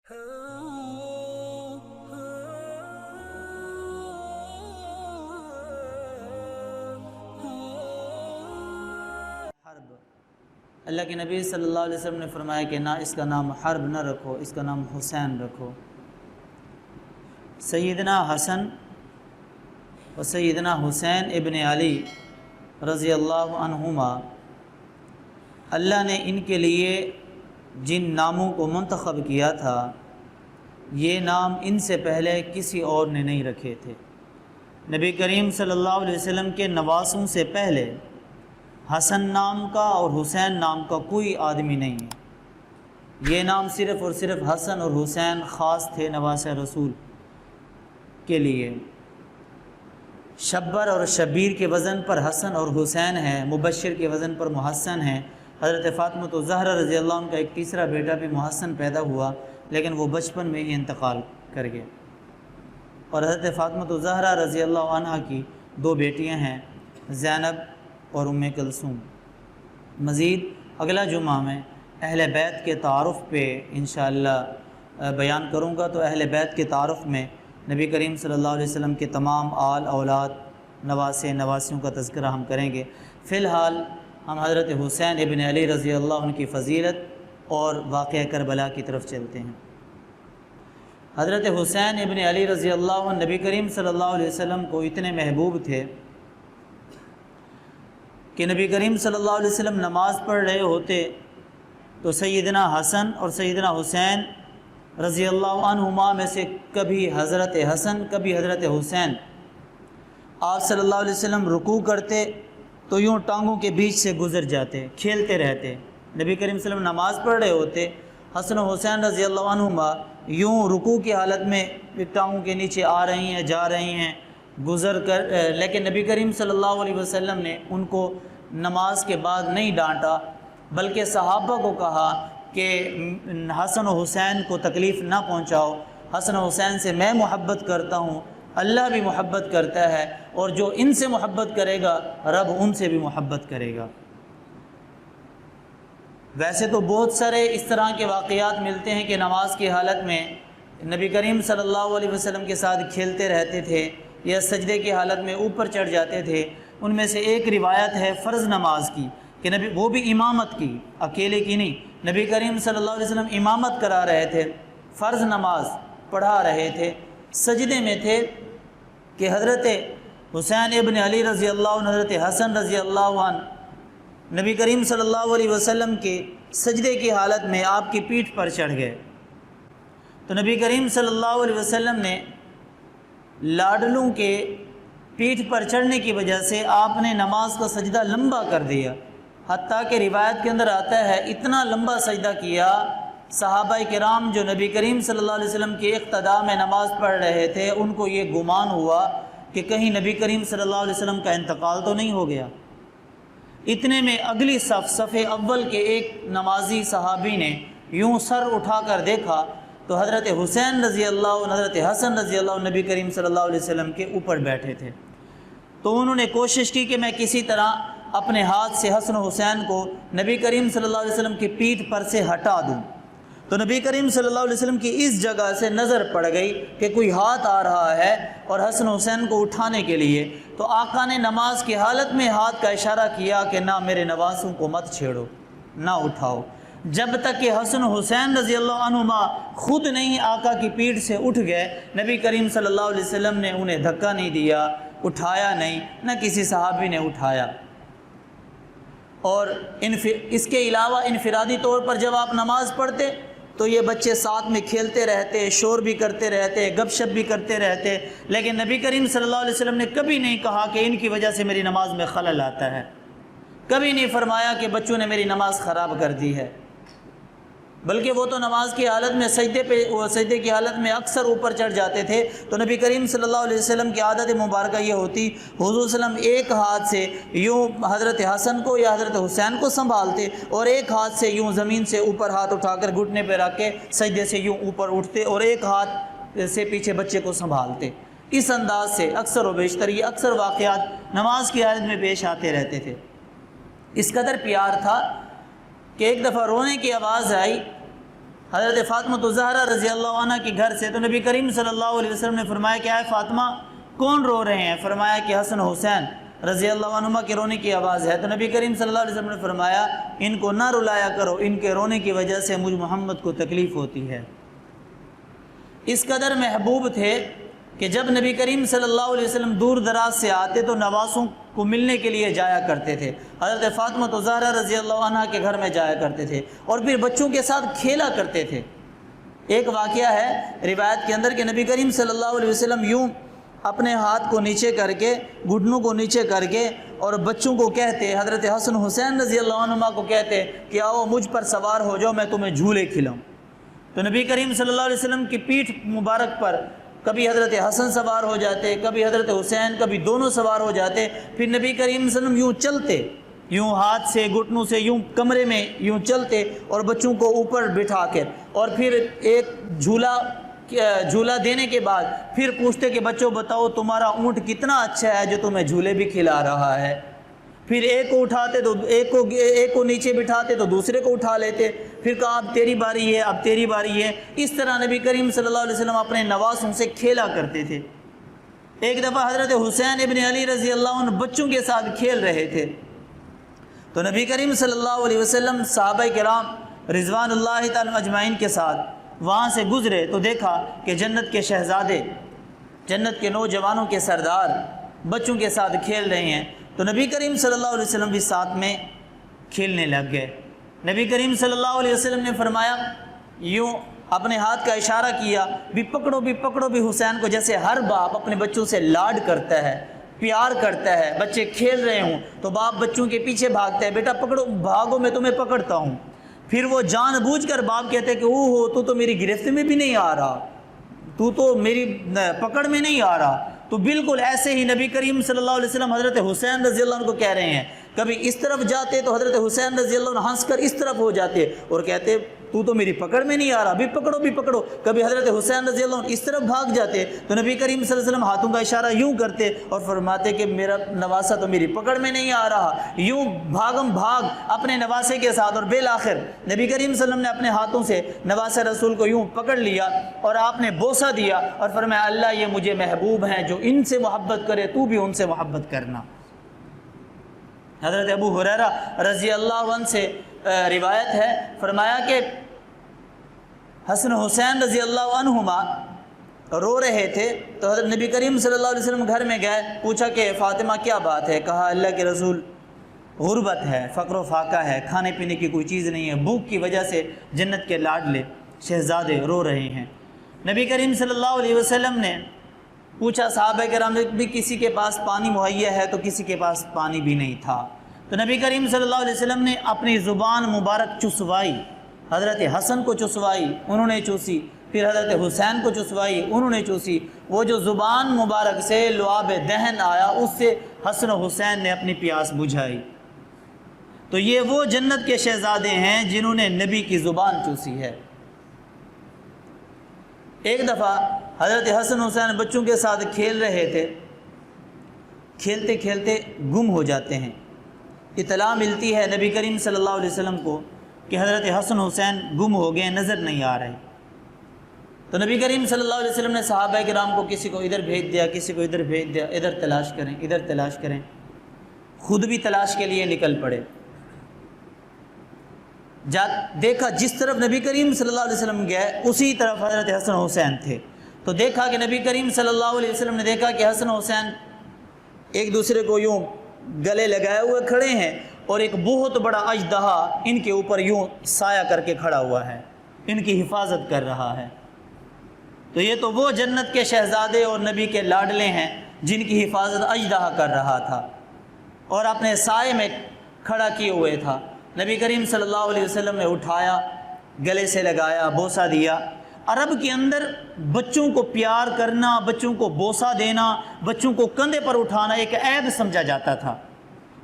حرب، اللہ کے نبی صلی اللہ علیہ وسلم نے فرمایا کہ نہ اس کا نام حرب نہ رکھو، اس کا نام حسین رکھو۔ سیدنا حسن و سیدنا حسین ابن علی رضی اللہ عنہما، اللہ نے ان کے لیے جن ناموں کو منتخب کیا تھا، یہ نام ان سے پہلے کسی اور نے نہیں رکھے تھے۔ نبی کریم صلی اللہ علیہ وسلم کے نواسوں سے پہلے حسن نام کا اور حسین نام کا کوئی آدمی نہیں ہے۔ یہ نام صرف اور صرف حسن اور حسین خاص تھے نواسہ رسول کے لیے۔ شبر اور شبیر کے وزن پر حسن اور حسین ہے، مبشر کے وزن پر محسن ہے۔ حضرت فاطمہ الزہرا رضی اللہ عنہ کا ایک تیسرا بیٹا بھی محسن پیدا ہوا، لیکن وہ بچپن میں ہی انتقال کر گئے۔ اور حضرت فاطمہ الزہرا رضی اللہ عنہ کی دو بیٹیاں ہیں، زینب اور ام کلثوم۔ مزید اگلا جمعہ میں اہل بیت کے تعارف پہ انشاءاللہ بیان کروں گا، تو اہل بیت کے تعارف میں نبی کریم صلی اللہ علیہ وسلم کے تمام آل اولاد، نواسے نواسیوں کا تذکرہ ہم کریں گے۔ فی الحال ہم حضرت حسین ابن علی رضی اللہ عنہ کی فضیلت اور واقعہ کربلا کی طرف چلتے ہیں۔ حضرت حسین ابن علی رضی اللہ عنہ نبی کریم صلی اللہ علیہ وسلم کو اتنے محبوب تھے کہ نبی کریم صلی اللہ علیہ وسلم نماز پڑھ رہے ہوتے تو سیدنا حسن اور سیدنا حسین رضی اللہ عنہما میں سے کبھی حضرت حسن کبھی حضرت حسین آپ صلی اللہ علیہ وسلم رکوع کرتے تو یوں ٹانگوں کے بیچ سے گزر جاتے، کھیلتے رہتے۔ نبی کریم صلی اللہ علیہ وسلم نماز پڑھ رہے ہوتے، حسن و حسین رضی اللہ عنہما یوں رکوع کی حالت میں ٹانگوں کے نیچے آ رہی ہیں، جا رہی ہیں، گزر کر، لیکن نبی کریم صلی اللہ علیہ وسلم نے ان کو نماز کے بعد نہیں ڈانٹا، بلکہ صحابہ کو کہا کہ حسن و حسین کو تکلیف نہ پہنچاؤ، حسن و حسین سے میں محبت کرتا ہوں، اللہ بھی محبت کرتا ہے، اور جو ان سے محبت کرے گا رب ان سے بھی محبت کرے گا۔ ویسے تو بہت سارے اس طرح کے واقعات ملتے ہیں کہ نماز کی حالت میں نبی کریم صلی اللہ علیہ وسلم کے ساتھ کھیلتے رہتے تھے یا سجدے کی حالت میں اوپر چڑھ جاتے تھے۔ ان میں سے ایک روایت ہے فرض نماز کی کہ نبی، وہ بھی امامت کی، اکیلے کی نہیں، نبی کریم صلی اللہ علیہ وسلم امامت کرا رہے تھے، فرض نماز پڑھا رہے تھے، سجدے میں تھے کہ حضرت حسین ابن علی رضی اللہ عنہ، حضرت حسن رضی اللہ عنہ نبی کریم صلی اللہ علیہ وسلم کے سجدے کی حالت میں آپ کی پیٹھ پر چڑھ گئے۔ تو نبی کریم صلی اللہ علیہ وسلم نے لاڈلوں کے پیٹھ پر چڑھنے کی وجہ سے آپ نے نماز کا سجدہ لمبا کر دیا، حتیٰ کہ روایت کے اندر آتا ہے اتنا لمبا سجدہ کیا، صحابہ کرام جو نبی کریم صلی اللہ علیہ وسلم کے اقتداء میں نماز پڑھ رہے تھے ان کو یہ گمان ہوا کہ کہیں نبی کریم صلی اللہ علیہ وسلم کا انتقال تو نہیں ہو گیا۔ اتنے میں اگلی صف اول کے ایک نمازی صحابی نے یوں سر اٹھا کر دیکھا تو حضرت حسین رضی اللہ عنہ، حضرت حسن رضی اللہ عنہ نبی کریم صلی اللہ علیہ وسلم کے اوپر بیٹھے تھے۔ تو انہوں نے کوشش کی کہ میں کسی طرح اپنے ہاتھ سے حسن و حسین کو نبی کریم صلی اللہ علیہ وسلم کی پیٹھ پر سے ہٹا دوں۔ تو نبی کریم صلی اللہ علیہ وسلم کی اس جگہ سے نظر پڑ گئی کہ کوئی ہاتھ آ رہا ہے اور حسن و حسین کو اٹھانے کے لیے، تو آقا نے نماز کی حالت میں ہاتھ کا اشارہ کیا کہ نہ میرے نواسوں کو مت چھیڑو، نہ اٹھاؤ، جب تک کہ حسن و حسین رضی اللہ عنہما خود نہیں آقا کی پیٹھ سے اٹھ گئے۔ نبی کریم صلی اللہ علیہ وسلم نے انہیں دھکا نہیں دیا، اٹھایا نہیں، نہ کسی صحابی نے اٹھایا۔ اور اس کے علاوہ انفرادی طور پر جب آپ نماز پڑھتے تو یہ بچے ساتھ میں کھیلتے رہتے، شور بھی کرتے رہتے، گپ شپ بھی کرتے رہتے، لیکن نبی کریم صلی اللہ علیہ وسلم نے کبھی نہیں کہا کہ ان کی وجہ سے میری نماز میں خلل آتا ہے، کبھی نہیں فرمایا کہ بچوں نے میری نماز خراب کر دی ہے، بلکہ وہ تو نماز کی حالت میں سجدے کی حالت میں اکثر اوپر چڑھ جاتے تھے۔ تو نبی کریم صلی اللہ علیہ وسلم کی عادت مبارکہ یہ ہوتی، حضور صلی اللہ علیہ وسلم ایک ہاتھ سے یوں حضرت حسن کو یا حضرت حسین کو سنبھالتے اور ایک ہاتھ سے یوں زمین سے اوپر ہاتھ اٹھا کر گھٹنے پہ رکھ کے سجدے سے یوں اوپر اٹھتے اور ایک ہاتھ سے پیچھے بچے کو سنبھالتے۔ اس انداز سے اکثر و بیشتر یہ اکثر واقعات نماز کی حالت میں پیش آتے رہتے تھے۔ اس قدر پیار تھا کہ ایک دفعہ رونے کی آواز آئی حضرت فاطمہ زہرا رضی اللہ عنہ کے گھر سے، تو نبی کریم صلی اللہ علیہ وسلم نے فرمایا کہ اے فاطمہ کون رو رہے ہیں؟ فرمایا کہ حسن حسین رضی اللہ عنہما کے رونے کی آواز ہے۔ تو نبی کریم صلی اللہ علیہ وسلم نے فرمایا ان کو نہ رلایا کرو، ان کے رونے کی وجہ سے مجھ محمد کو تکلیف ہوتی ہے۔ اس قدر محبوب تھے کہ جب نبی کریم صلی اللہ علیہ وسلم دور دراز سے آتے تو نواسوں کو ملنے کے لیے جایا کرتے تھے، حضرت فاطمہ زہرا رضی اللہ عنہ کے گھر میں جایا کرتے تھے اور پھر بچوں کے ساتھ کھیلا کرتے تھے۔ ایک واقعہ ہے روایت کے اندر کہ نبی کریم صلی اللہ علیہ وسلم یوں اپنے ہاتھ کو نیچے کر کے، گھٹنوں کو نیچے کر کے اور بچوں کو کہتے، حضرت حسن حسین رضی اللہ عنہما کو کہتے کہ آؤ مجھ پر سوار ہو جاؤ، میں تمہیں جھولے کھلاؤں۔ تو نبی کریم صلی اللہ علیہ وسلم کی پیٹھ مبارک پر کبھی حضرت حسن سوار ہو جاتے، کبھی حضرت حسین، کبھی دونوں سوار ہو جاتے، پھر نبی کریم صلی اللہ علیہ وسلم یوں چلتے، یوں ہاتھ سے گھٹنوں سے یوں کمرے میں یوں چلتے اور بچوں کو اوپر بٹھا کر، اور پھر ایک جھولا دینے کے بعد پھر پوچھتے کہ بچوں بتاؤ تمہارا اونٹ کتنا اچھا ہے جو تمہیں جھولے بھی کھلا رہا ہے۔ پھر ایک کو اٹھاتے تو ایک کو نیچے بٹھاتے تو دوسرے کو اٹھا لیتے، پھر کہا اب تیری باری ہے، اب تیری باری ہے۔ اس طرح نبی کریم صلی اللہ علیہ وسلم اپنے نواسوں سے کھیلا کرتے تھے۔ ایک دفعہ حضرت حسین ابن علی رضی اللہ عنہ بچوں کے ساتھ کھیل رہے تھے، تو نبی کریم صلی اللہ علیہ وسلم صحابہ کرام رضوان اللہ تعالی اجمعین کے ساتھ وہاں سے گزرے تو دیکھا کہ جنت کے شہزادے، جنت کے نوجوانوں کے سردار بچوں کے ساتھ کھیل رہے ہیں، تو نبی کریم صلی اللہ علیہ وسلم بھی ساتھ میں کھیلنے لگ گئے۔ نبی کریم صلی اللہ علیہ وسلم نے فرمایا، یوں اپنے ہاتھ کا اشارہ کیا، بھی پکڑو بھی حسین کو، جیسے ہر باپ اپنے بچوں سے لاڈ کرتا ہے، پیار کرتا ہے۔ بچے کھیل رہے ہوں تو باپ بچوں کے پیچھے بھاگتا ہے، بیٹا پکڑو، بھاگو میں تمہیں پکڑتا ہوں۔ پھر وہ جان بوجھ کر باپ کہتے ہیں کہ تو تو میری گرفت میں بھی نہیں آ رہا، تو میری پکڑ میں نہیں آ رہا۔ تو بالکل ایسے ہی نبی کریم صلی اللہ علیہ وسلم حضرت حسین رضی اللہ عنہ کو کہہ رہے ہیں، کبھی اس طرف جاتے تو حضرت حسین رضی اللہ عنہ ہنس کر اس طرف ہو جاتے اور کہتے تو میری پکڑ میں نہیں آ رہا، بھی پکڑو۔ کبھی حضرت حسین رضی اللہ عنہ اس طرف بھاگ جاتے تو نبی کریم صلی اللہ علیہ وسلم ہاتھوں کا اشارہ یوں کرتے اور فرماتے کہ میرا نواسہ تو میری پکڑ میں نہیں آ رہا۔ یوں بھاگ اپنے نواسے کے ساتھ، اور بالآخر نبی کریم صلی اللہ علیہ وسلم نے اپنے ہاتھوں سے نواسہ رسول کو یوں پکڑ لیا اور آپ نے بوسہ دیا اور فرمایا اللہ یہ مجھے محبوب ہیں، جو ان سے محبت کرے تو بھی ان سے محبت کرنا۔ حضرت ابو ہریرہ رضی اللہ عنہ سے روایت ہے، فرمایا کہ حسن حسین رضی اللہ عنہما رو رہے تھے تو حضرت نبی کریم صلی اللہ علیہ وسلم گھر میں گئے، پوچھا کہ فاطمہ کیا بات ہے؟ کہا اللہ کے رسول غربت ہے، فقر و فاقہ ہے، کھانے پینے کی کوئی چیز نہیں ہے، بھوک کی وجہ سے جنت کے لاڈلے شہزادے رو رہے ہیں۔ نبی کریم صلی اللہ علیہ وسلم نے پوچھا صحابہ کرام بھی کسی کے پاس پانی مہیا ہے؟ تو کسی کے پاس پانی بھی نہیں تھا۔ تو نبی کریم صلی اللہ علیہ وسلم نے اپنی زبان مبارک چسوائی، حضرت حسن کو چسوائی، انہوں نے چوسی، پھر حضرت حسین کو چسوائی، انہوں نے چوسی۔ وہ جو زبان مبارک سے لعاب دہن آیا اس سے حسن و حسین نے اپنی پیاس بجھائی۔ تو یہ وہ جنت کے شہزادے ہیں جنہوں نے نبی کی زبان چوسی ہے۔ ایک دفعہ حضرت حسن حسین بچوں کے ساتھ کھیل رہے تھے، کھیلتے کھیلتے گم ہو جاتے ہیں۔ اطلاع ملتی ہے نبی کریم صلی اللہ علیہ وسلم کو کہ حضرت حسن حسین گم ہو گئے، نظر نہیں آ رہے۔ تو نبی کریم صلی اللہ علیہ وسلم نے صحابہ کرام کو کسی کو ادھر بھیج دیا، کسی کو ادھر بھیج دیا، ادھر تلاش کریں، ادھر تلاش کریں، خود بھی تلاش کے لیے نکل پڑے۔ دیکھا جس طرف نبی کریم صلی اللہ علیہ وسلم گئے اسی طرف حضرت حسن حسین تھے، تو دیکھا کہ نبی کریم صلی اللہ علیہ وسلم نے دیکھا کہ حسن حسین ایک دوسرے کو یوں گلے لگائے ہوئے کھڑے ہیں اور ایک بہت بڑا اژدہا ان کے اوپر یوں سایہ کر کے کھڑا ہوا ہے، ان کی حفاظت کر رہا ہے۔ تو یہ تو وہ جنت کے شہزادے اور نبی کے لاڈلے ہیں جن کی حفاظت اژدہا کر رہا تھا اور اپنے سائے میں کھڑا کیے ہوئے تھا۔ نبی کریم صلی اللہ علیہ وسلم نے اٹھایا، گلے سے لگایا، بوسہ دیا۔ عرب کے اندر بچوں کو پیار کرنا، بچوں کو بوسہ دینا، بچوں کو کندھے پر اٹھانا ایک عیب سمجھا جاتا تھا۔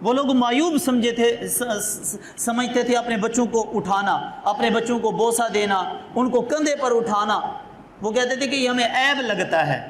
وہ لوگ معیوب سمجھتے تھے اپنے بچوں کو اٹھانا، اپنے بچوں کو بوسہ دینا، ان کو کندھے پر اٹھانا۔ وہ کہتے تھے کہ یہ ہمیں عیب لگتا ہے،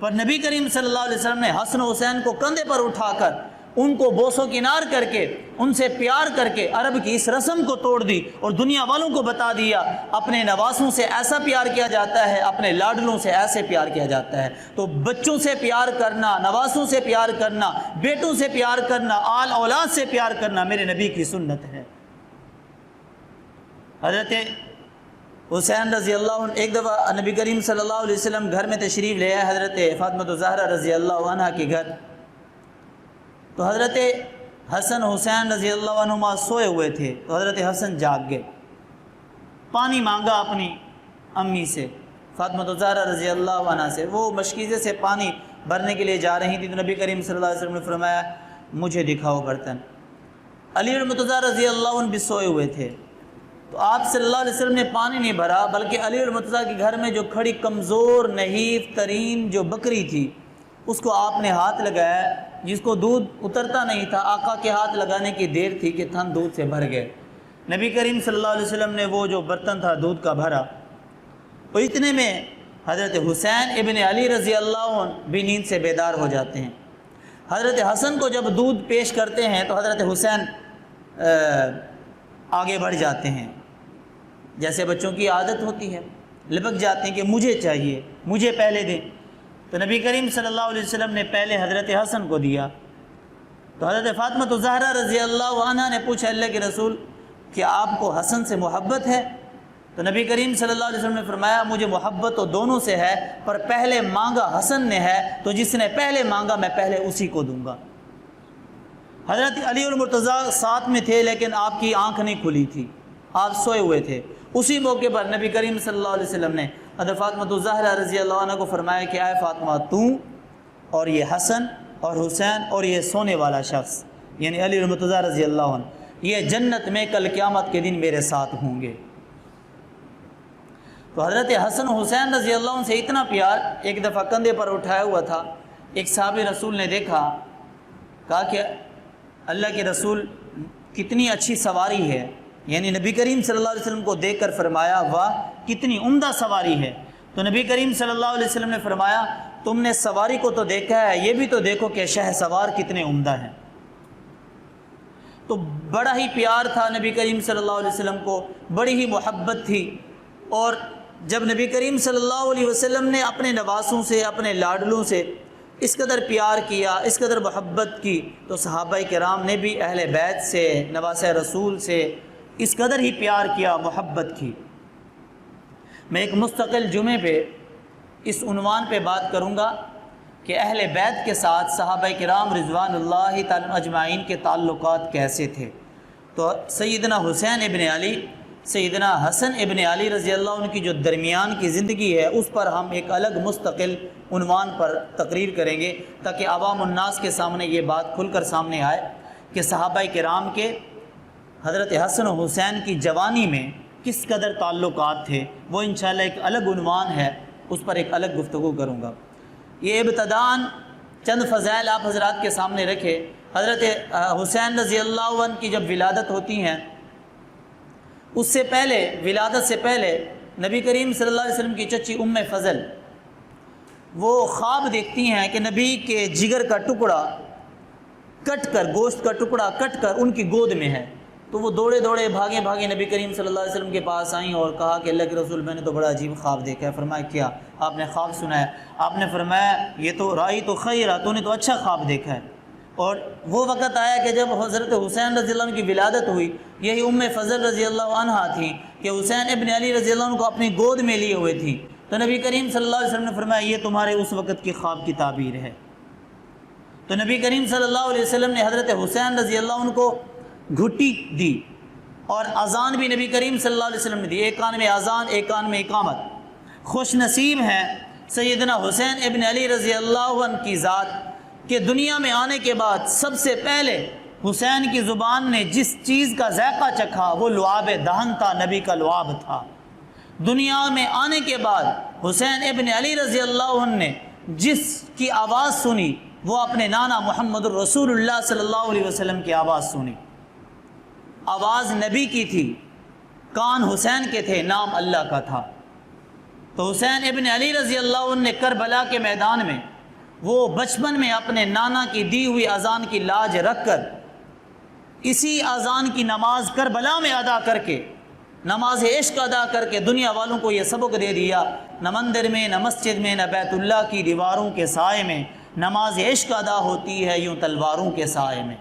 پر نبی کریم صلی اللہ علیہ وسلم نے حسن حسین کو کندھے پر اٹھا کر ان کو بوس و کنار کر کے ان سے پیار کر کے عرب کی اس رسم کو توڑ دی اور دنیا والوں کو بتا دیا اپنے نواسوں سے ایسا پیار کیا جاتا ہے، اپنے لاڈلوں سے ایسے پیار کیا جاتا ہے۔ تو بچوں سے پیار کرنا، نواسوں سے پیار کرنا، بیٹوں سے پیار کرنا، آل اولاد سے پیار کرنا میرے نبی کی سنت ہے۔ حضرت حسین رضی اللہ عنہ ایک دفعہ نبی کریم صلی اللہ علیہ وسلم گھر میں تشریف لے آئے حضرت فاطمہ الزہرا رضی اللہ عنہ کے گھر، تو حضرت حسن حسین رضی اللہ عنہما سوئے ہوئے تھے، تو حضرت حسن جاگ گئے، پانی مانگا اپنی امی سے فاطمہ الزہرا رضی اللہ عنہ سے، وہ مشکیزے سے پانی بھرنے کے لیے جا رہی تھی، تو نبی کریم صلی اللہ علیہ وسلم نے فرمایا مجھے دکھاؤ برتن۔ علی المرتضیٰ رضی اللہ عنہ بھی سوئے ہوئے تھے، تو آپ صلی اللہ علیہ وسلم نے پانی نہیں بھرا، بلکہ علی المرتضیٰ کے گھر میں جو کھڑی کمزور نحیف ترین جو بکری تھی اس کو آپ نے ہاتھ لگایا، جس کو دودھ اترتا نہیں تھا، آقا کے ہاتھ لگانے کی دیر تھی کہ تھن دودھ سے بھر گئے۔ نبی کریم صلی اللہ علیہ وسلم نے وہ جو برتن تھا دودھ کا بھرا، اور اتنے میں حضرت حسین ابن علی رضی اللہ عنہ بھی نیند سے بیدار ہو جاتے ہیں۔ حضرت حسن کو جب دودھ پیش کرتے ہیں تو حضرت حسین آگے بڑھ جاتے ہیں، جیسے بچوں کی عادت ہوتی ہے، لپک جاتے ہیں کہ مجھے چاہیے، مجھے پہلے دیں۔ تو نبی کریم صلی اللہ علیہ وسلم نے پہلے حضرت حسن کو دیا، تو حضرت فاطمہ الزہرا رضی اللہ عنہ نے پوچھا اللہ کے رسول کیا آپ کو حسن سے محبت ہے؟ تو نبی کریم صلی اللہ علیہ وسلم نے فرمایا مجھے محبت تو دونوں سے ہے، پر پہلے مانگا حسن نے ہے، تو جس نے پہلے مانگا میں پہلے اسی کو دوں گا۔ حضرت علی المرتضیٰ ساتھ میں تھے، لیکن آپ کی آنکھ نہیں کھلی تھی، آپ سوئے ہوئے تھے۔ اسی موقع پر نبی کریم صلی اللہ علیہ وسلم نے حضرت فاطمہ الزہرا رضی اللہ عنہ کو فرمایا کہ اے فاطمہ تو اور یہ حسن اور حسین اور یہ سونے والا شخص یعنی علی المرتضیٰ رضی اللہ عنہ یہ جنت میں کل قیامت کے دن میرے ساتھ ہوں گے۔ تو حضرت حسن حسین رضی اللہ عنہ سے اتنا پیار، ایک دفعہ کندھے پر اٹھایا ہوا تھا، ایک صحابی رسول نے دیکھا، کہا کہ اللہ کے رسول کتنی اچھی سواری ہے، یعنی نبی کریم صلی اللہ علیہ وسلم کو دیکھ کر فرمایا واہ کتنی عمدہ سواری ہے۔ تو نبی کریم صلی اللہ علیہ وسلم نے فرمایا تم نے سواری کو تو دیکھا ہے، یہ بھی تو دیکھو کہ شہ سوار کتنے عمدہ ہیں۔ تو بڑا ہی پیار تھا نبی کریم صلی اللہ علیہ وسلم کو، بڑی ہی محبت تھی، اور جب نبی کریم صلی اللہ علیہ وسلم نے اپنے نواسوں سے اپنے لاڈلوں سے اس قدر پیار کیا، اس قدر محبت کی، تو صحابہ کرام نے بھی اہل بیت سے نواسہ رسول سے اس قدر ہی پیار کیا، محبت کی۔ میں ایک مستقل جمعے پہ اس عنوان پہ بات کروں گا کہ اہل بیت کے ساتھ صحابہ کرام رضوان اللہ تعالی اجمعین کے تعلقات کیسے تھے۔ تو سیدنا حسین ابن علی، سیدنا حسن ابن علی رضی اللہ عنہ کی جو درمیان کی زندگی ہے اس پر ہم ایک الگ مستقل عنوان پر تقریر کریں گے، تاکہ عوام الناس کے سامنے یہ بات کھل کر سامنے آئے کہ صحابہ کرام کے حضرت حسن و حسین کی جوانی میں کس قدر تعلقات تھے۔ وہ انشاءاللہ ایک الگ عنوان ہے، اس پر ایک الگ گفتگو کروں گا۔ یہ ابتداءً چند فضائل آپ حضرات کے سامنے رکھے۔ حضرت حسین رضی اللہ عنہ کی جب ولادت ہوتی ہیں، اس سے پہلے، ولادت سے پہلے نبی کریم صلی اللہ علیہ وسلم کی چچی ام فضل وہ خواب دیکھتی ہیں کہ نبی کے جگر کا ٹکڑا کٹ کر، گوشت کا ٹکڑا کٹ کر ان کی گود میں ہے۔ تو وہ دوڑے دوڑے بھاگے بھاگے نبی کریم صلی اللہ علیہ وسلم کے پاس آئیں اور کہا کہ اللہ کے رسول میں نے تو بڑا عجیب خواب دیکھا ہے۔ فرمایا کیا؟ آپ نے خواب سنا ہے؟ آپ نے فرمایا یہ تو رائی تو خیرہ، تو نے تو اچھا خواب دیکھا ہے۔ اور وہ وقت آیا کہ جب حضرت حسین رضی اللہ عنہ کی ولادت ہوئی، یہی ام فضل رضی اللہ عنہ تھیں کہ حسین ابن علی رضی اللہ عنہ کو اپنی گود میں لیے ہوئے تھیں۔ تو نبی کریم صلی اللہ علیہ وسلم نے فرمایا یہ تمہارے اس وقت کی خواب کی تعبیر ہے۔ تو نبی کریم صلی اللہ علیہ وسلم نے حضرت حسین رضی اللہ عنہ کو گھٹی دی، اور اذان بھی نبی کریم صلی اللہ علیہ وسلم نے دی، ایک کان میں اذان ایک کان میں اقامت۔ خوش نصیب ہیں سیدنا حسین ابن علی رضی اللہ عنہ کی ذات کہ دنیا میں آنے کے بعد سب سے پہلے حسین کی زبان نے جس چیز کا ذائقہ چکھا وہ لعاب دہن تھا، نبی کا لعاب تھا۔ دنیا میں آنے کے بعد حسین ابن علی رضی اللہ عنہ نے جس کی آواز سنی وہ اپنے نانا محمد الرسول اللہ صلی اللہ علیہ وسلم کی آواز سنی۔ آواز نبی کی تھی، کان حسین کے تھے، نام اللہ کا تھا۔ تو حسین ابن علی رضی اللہ عنہ نے کربلا کے میدان میں وہ بچپن میں اپنے نانا کی دی ہوئی اذان کی لاج رکھ کر اسی اذان کی نماز کربلا میں ادا کر کے، نماز عشق ادا کر کے دنیا والوں کو یہ سبق دے دیا، نہ مندر میں، نہ مسجد میں، نہ بیت اللہ کی دیواروں کے سائے میں نماز عشق ادا ہوتی ہے، یوں تلواروں کے سائے میں۔